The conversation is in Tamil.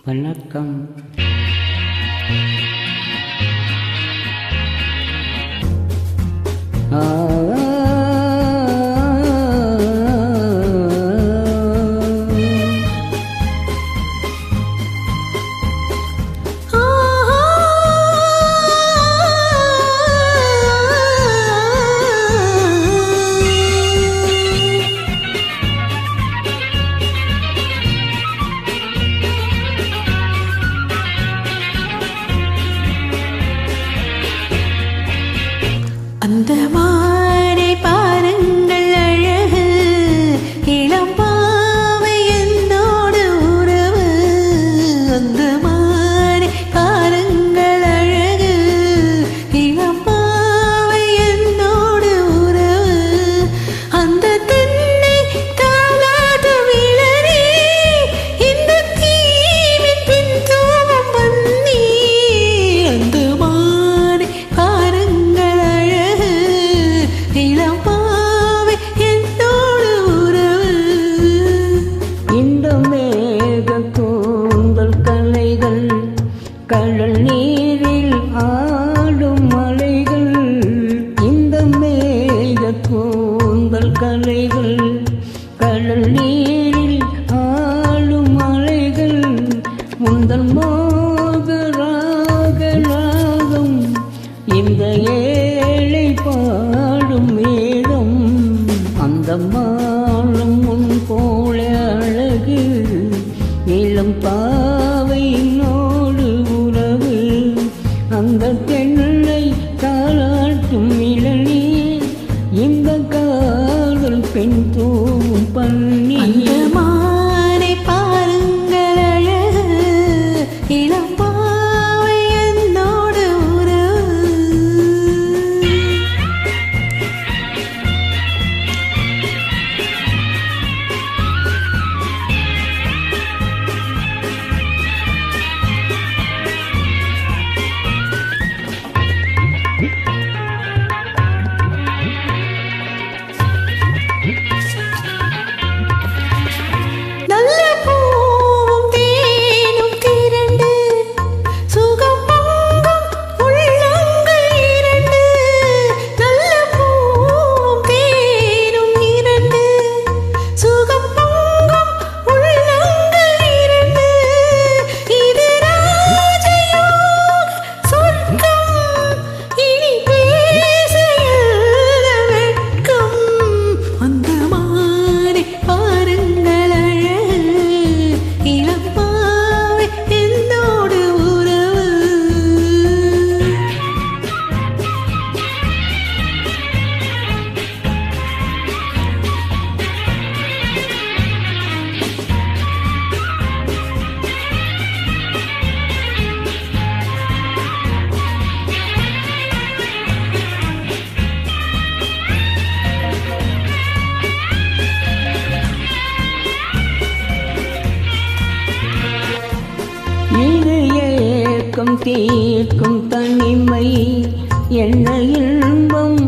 வணக்கம். அந்த மானை பாருங்கள் அழகு, இளம் பாவை என்னோடு உறவு. அந்த மானை பாருங்கள் அழகு, இளம் பாவை என்னோடு உறவு. அந்த தென்னை தாலாட்டு விளரி, இந்த தீவின் பின் தூவும் மன்னி. அந்த மானை பாருங்கள் இளம்பாவை என்னோடு உறவு. இந்த மேக கூந்தல் கலைகள், கடல் நீரில் ஆடும் மலைகள். இந்த மேக கூந்தல் கலைகள், கடல் நீரில் ஆடும் மலைகள். முந்தல் மோக ராகம், இந்த ஏழை பாடும் மேகம். அந்த மாலும் முன் போல அழகு, இளம் பாவையினோடு உறவு. அந்த தென்னை தாலாட்டும் இளநீர், இந்த காதல் பெண் தூவும் பன்னி. அந்த மானை பாருங்கள் அழகு, இளம் பாவை என்னோடு உறவு. நல்ல பூவும் தேனும் திரண்டு, சுகம் பொங்கும் உள்ளங்கள் இரண்டு. நல்ல பூவும் தேனும் இரண்டு, சுகம் பொங்கும் உள்ளங்கள் இரண்டு. இது ராஜயோக சொர்க்கம், இனி பேச எழுத வெட்கம். அந்த மானை பாருங்கள் அழகு, இளம் பாவை என்னோடு உறவு. இது ஏக்கம் தீர்க்கும் தனிமை, என்ன இன்பம்